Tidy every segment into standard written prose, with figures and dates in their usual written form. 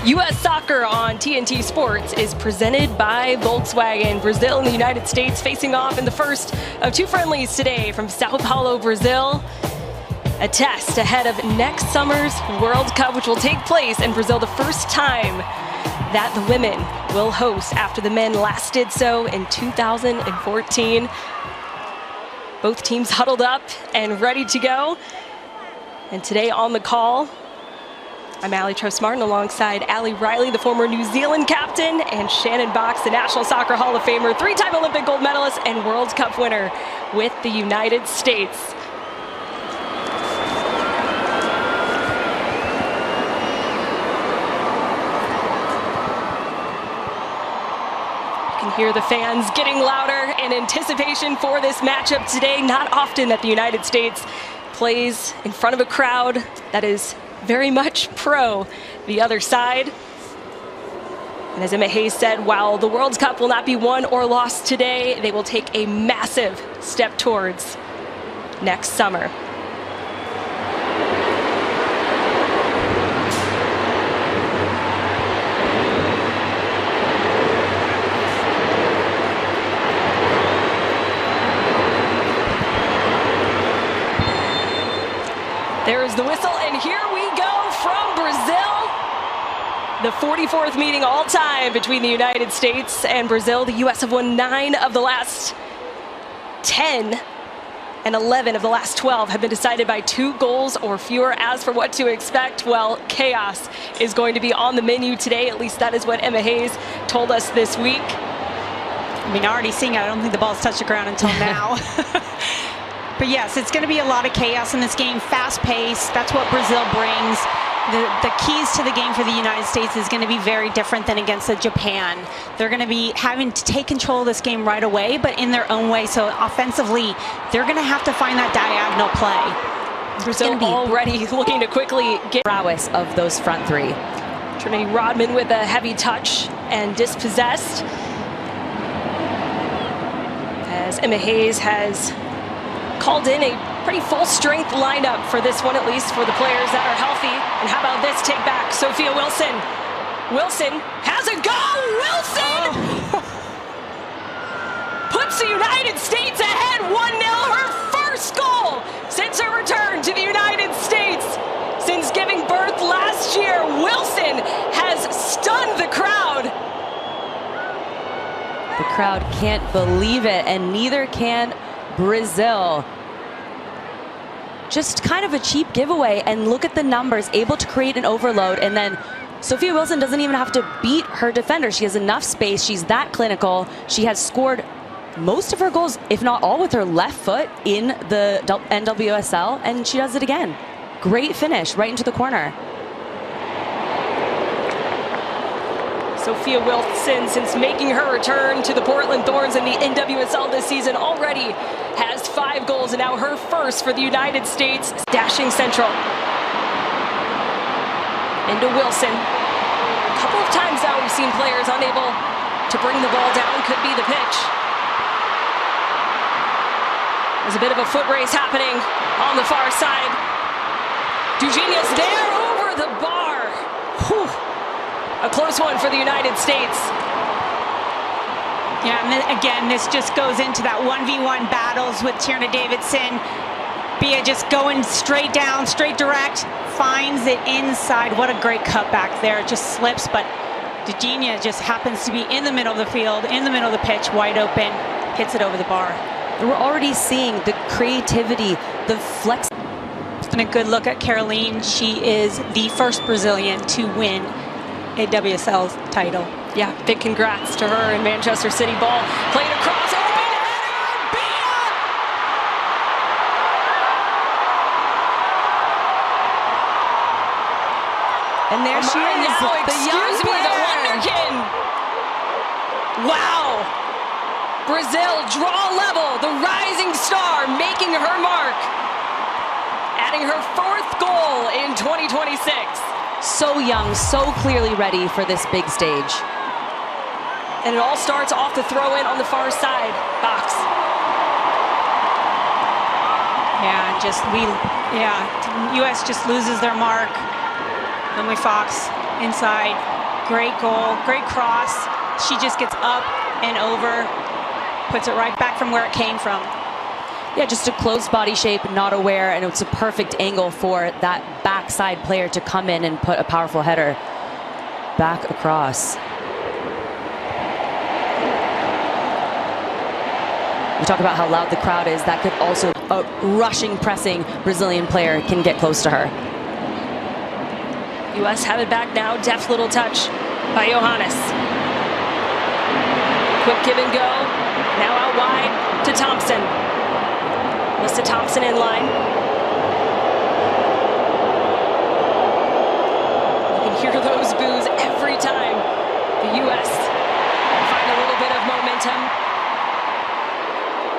U.S. Soccer on TNT Sports is presented by Volkswagen. Brazil and the United States facing off in the first of two friendlies today from Sao Paulo, Brazil. A test ahead of next summer's World Cup, which will take place in Brazil, the first time that the women will host after the men last did so in 2014. Both teams huddled up and ready to go. And today on the call, I'm Allie Trost-Martin alongside Ali Riley, the former New Zealand captain, and Shannon Box, the National Soccer Hall of Famer, three-time Olympic gold medalist and World Cup winner with the United States. You can hear the fans getting louder in anticipation for this matchup today. Not often that the United States plays in front of a crowd that is very much pro the other side. And as Emma Hayes said, while the World Cup will not be won or lost today, they will take a massive step towards next summer. There is the whistle, and here we go from Brazil. The 44th meeting all time between the United States and Brazil. The U.S. have won 9 of the last 10, and 11 of the last 12 have been decided by 2 goals or fewer. As for what to expect, well, chaos is going to be on the menu today. At least that is what Emma Hayes told us this week. I mean, already seeing it, I don't think the ball's touched the ground until now. But yes, it's going to be a lot of chaos in this game, fast pace. That's what Brazil brings. The keys to the game for the United States is going to be very different than against Japan. They're going to be having to take control of this game right away, but in their own way. So offensively, they're going to have to find that diagonal play. Brazil already looking to quickly get prowess of those front three. Trinity Rodman with a heavy touch and dispossessed. As Emma Hayes has called in a pretty full-strength lineup for this one, at least for the players that are healthy. And how about this take back? Sophia Wilson. Wilson has a goal! Wilson puts the United States ahead 1-0. Her first goal since her return to the United States. Since giving birth last year, Wilson has stunned the crowd. The crowd can't believe it, and neither can Brazil. Just kind of a cheap giveaway, and look at the numbers, able to create an overload, and then Sophia Wilson doesn't even have to beat her defender. She has enough space, she's that clinical. She has scored most of her goals, if not all, with her left foot in the NWSL, and she does it again. Great finish right into the corner. Sophia Wilson, since making her return to the Portland Thorns in the NWSL this season, already has 5 goals, and now her first for the United States. Dashing central into Wilson. A couple of times now we've seen players unable to bring the ball down. Could be the pitch. There's a bit of a foot race happening on the far side. Dugenia's there over the bar. Whew. A close one for the United States. Yeah, and again, this just goes into that 1v1 battles with Tierna Davidson. Bia just going straight down, straight direct, finds it inside. What a great cutback there. It just slips, but Dugenia just happens to be in the middle of the field, in the middle of the pitch, wide open, hits it over the bar. We're already seeing the creativity, the flex. And a good look at Caroline. She is the first Brazilian to win a WSL title. Yeah, big congrats to her in Manchester City. Ball played across, open header, Bia! And there she is, the young player. The wonderkin. Wow! Brazil draw level, the rising star making her mark, adding her 4th goal in 2026. So young, so clearly ready for this big stage. And it all starts off the throw-in on the far side. Box. Yeah, US just loses their mark. Emily Fox inside. Great goal, great cross. She just gets up and over, puts it right back from where it came from. Yeah, just a closed body shape, not aware, and it's a perfect angle for that backside player to come in and put a powerful header back across. We talk about how loud the crowd is. That could also, a rushing, pressing Brazilian player can get close to her. U.S. have it back now. Deft little touch by Johannes. Quick give and go. Now out wide to Thompson. Alyssa Thompson in line. You can hear those boos every time the U.S. find a little bit of momentum.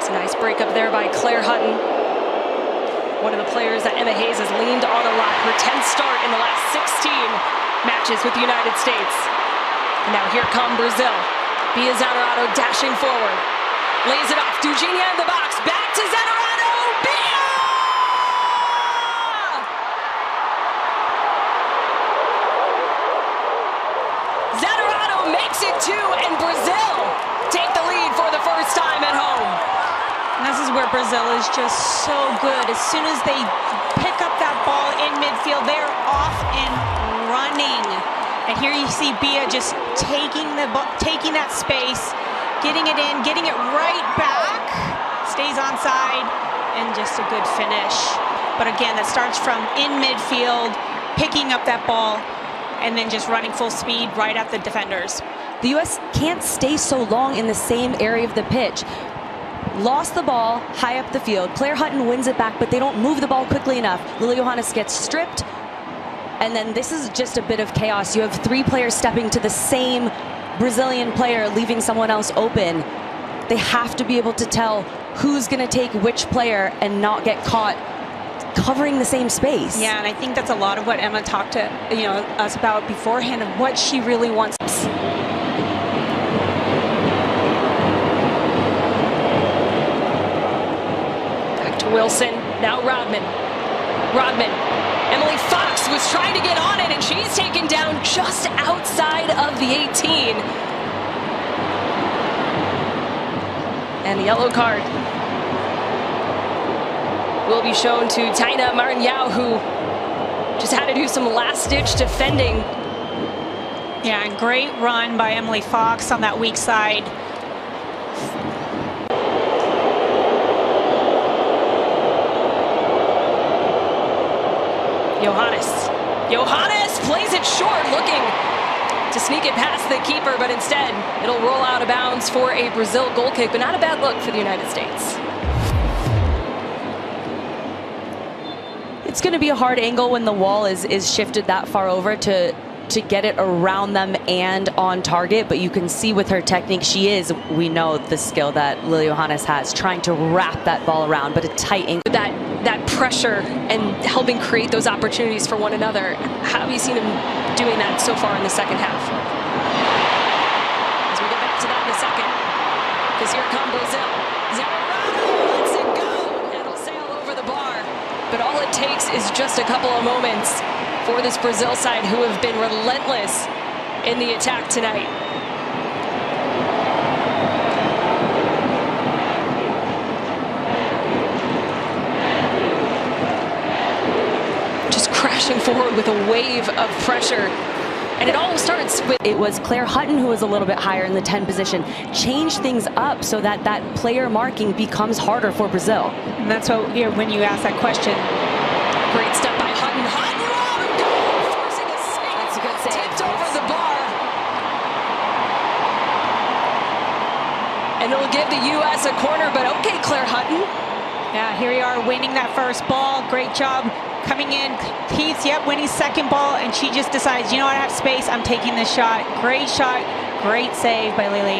It's a nice break up there by Claire Hutton. One of the players that Emma Hayes has leaned on a lot. Her 10th start in the last 16 matches with the United States. And now here come Brazil. Bia Zanerato dashing forward. Lays it off. Dugenia in the box. Back to Zanerato. Bia! Zanerato makes it two, and Brazil take the lead for the first time at home. And this is where Brazil is just so good. As soon as they pick up that ball in midfield, they're off and running. And here you see Bia just taking that space, getting it in, getting it right back, stays onside, and just a good finish. But again, that starts from in midfield, picking up that ball, and then just running full speed right at the defenders. The U.S. can't stay so long in the same area of the pitch. Lost the ball high up the field. Claire Hutton wins it back, but they don't move the ball quickly enough. Lily Johannes gets stripped, and then this is just a bit of chaos. You have three players stepping to the same Brazilian player, leaving someone else open. They have to be able to tell who's going to take which player and not get caught covering the same space. Yeah, and I think that's a lot of what Emma talked to us about beforehand, of what she really wants. Wilson, now Rodman. Emily Fox was trying to get on it, and she's taken down just outside of the 18. And the yellow card will be shown to Taina Maranhão, who just had to do some last-ditch defending. Yeah, and great run by Emily Fox on that weak side. Johannes plays it short, looking to sneak it past the keeper, but instead it'll roll out of bounds for a Brazil goal kick, but not a bad look for the United States. It's going to be a hard angle when the wall is shifted that far over to get it around them and on target, but you can see with her technique, we know the skill that Lily Johannes has, trying to wrap that ball around, but a tight angle. That pressure and helping create those opportunities for one another. How have you seen him doing that so far in the second half? As we get back to that in a second, because here come Brazil. Zanerato lets it go, and it'll sail over the bar. But all it takes is just a couple of moments for this Brazil side, who have been relentless in the attack tonight. Just crashing forward with a wave of pressure. And it all starts with... It was Claire Hutton who was a little bit higher in the 10 position. Change things up so that that player marking becomes harder for Brazil. And that's what, when you ask that question. Great step by Hutton. Forcing a save. That's a good save. Tipped over the bar. And it'll give the U.S. a corner, but okay, Claire Hutton. Yeah, here you are winning that first ball. Great job coming in. Heath, winning second ball, and she just decides, you know what, I have space, I'm taking this shot. Great shot, great save by Lily.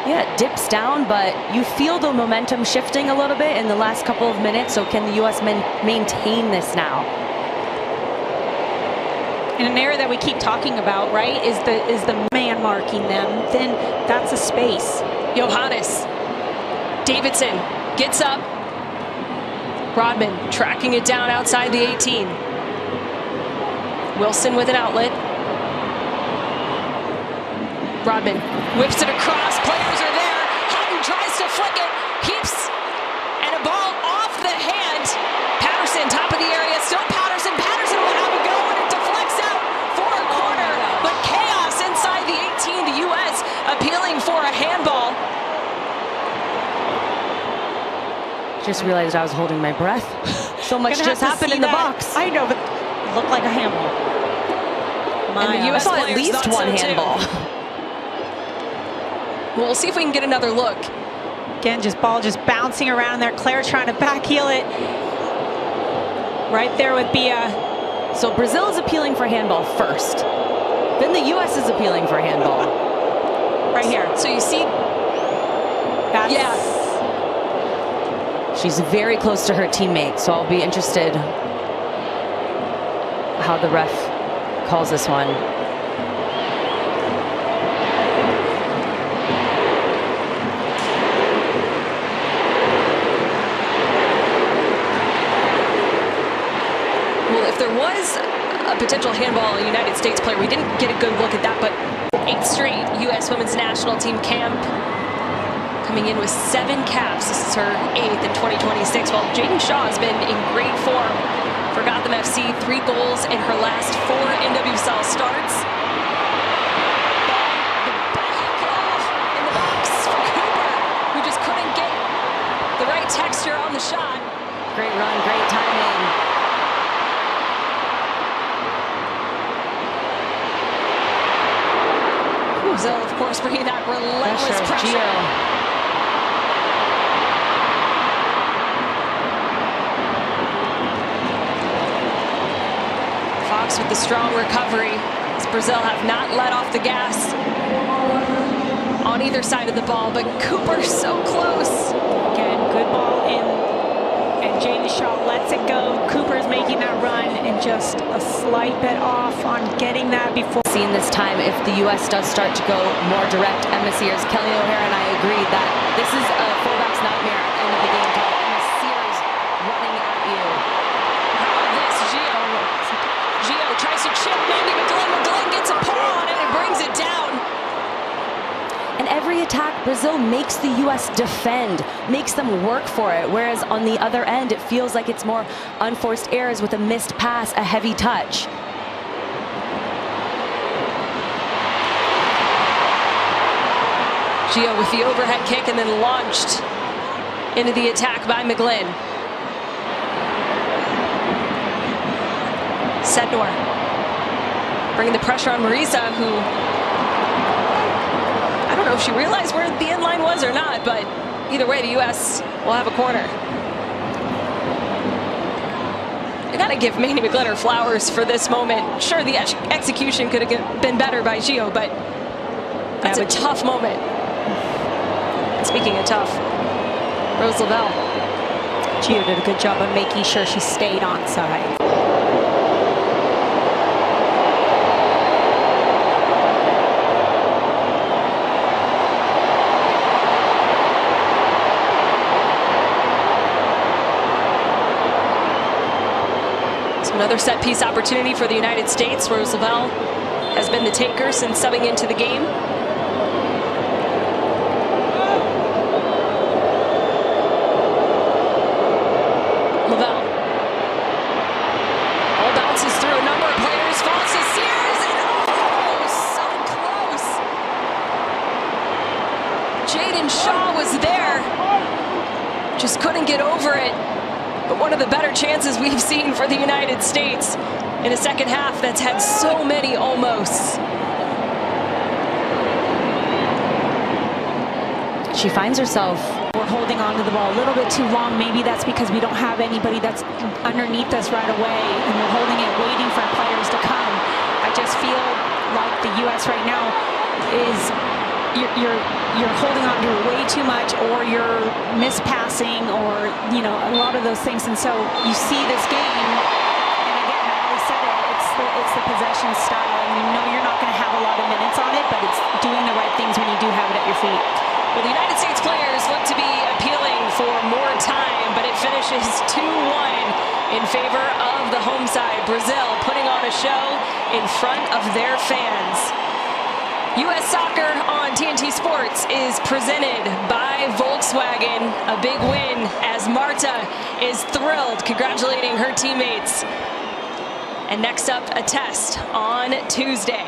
Yeah, it dips down, but you feel the momentum shifting a little bit in the last couple of minutes, so can the U.S. men maintain this now? In an area that we keep talking about, right, is the man marking them, then that's a space. Johannes. Davidson gets up. Rodman tracking it down outside the 18. Wilson with an outlet. Rodman whips it across. Players are there. Hutton tries to flick it. Keeps. And a ball off the hand. Patterson, top of the area. Still Patterson. Patterson will have a go, and it deflects out for a corner. But chaos inside the 18. The U.S. appealing for a handball. Just realized I was holding my breath. So much just happened in the box. I know, but it looked like a handball. And the U.S. I saw at least one handball. Well, we'll see if we can get another look. Again, ball just bouncing around there. Claire trying to backheel it. Right there with Bia. So Brazil is appealing for handball first. Then the U.S. is appealing for handball. Right here. So you see. Yeah. She's very close to her teammate, so I'll be interested how the ref calls this one. Well, if there was a potential handball, a United States player, we didn't get a good look at that, but 8th straight U.S. women's national team camp. Coming in with 7 caps. This is her 8th in 2026. While Jaden Shaw has been in great form for Gotham FC. 3 goals in her last 4 NWSL starts. In the box for Cooper, who just couldn't get the right texture on the shot. Great run, great timing. Brazil, of course, bringing that relentless pressure. Fox with the strong recovery, as Brazil have not let off the gas on either side of the ball, but Cooper so close. Again, good ball in, and Jaden Shaw lets it go. Cooper's making that run and just a slight bit off on getting that before. Seen this time, if the U.S. does start to go more direct, Emma Sears, Kelly O'Hara and I agree that this is a fullback's nightmare at the end of the game. Emma Sears running at you. How about this, Gio? Gio tries to chip Mandy McGlynn. McGlynn gets a pull on it and brings it down. And every attack, Brazil makes the U.S. defend, makes them work for it. Whereas on the other end, it feels like it's more unforced errors with a missed pass, a heavy touch. Gio with the overhead kick and then launched into the attack by McGlynn. Sednor bringing the pressure on Marisa, who I don't know if she realized where the end line was or not, but either way, the U.S. will have a corner. I gotta give Mandy McGlynn her flowers for this moment. Sure, the execution could have been better by Gio, but that's a tough moment. Speaking of tough, Rose Lavelle. Gio did a good job of making sure she stayed onside. So another set piece opportunity for the United States. Rose Lavelle has been the taker since subbing into the game. Jaden Shaw was there, just couldn't get over it. But one of the better chances we've seen for the United States in a second half that's had so many almosts. She finds herself. We're holding on to the ball a little bit too long. Maybe that's because we don't have anybody that's underneath us right away, and we're holding it, waiting for players to come. I just feel like the U.S. right now is you're holding on to it way too much, or you're mispassing, or a lot of those things. And so you see this game, and again, I always said it, it's the possession style, and you're not going to have a lot of minutes on it, but it's doing the right things when you do have it at your feet. Well, the United States players look to be appealing for more time, but it finishes 2-1 in favor of the home side. Brazil putting on a show in front of their fans. U.S. Soccer on TNT Sports is presented by Volkswagen. A big win as Marta is thrilled, congratulating her teammates. And next up, a test on Tuesday.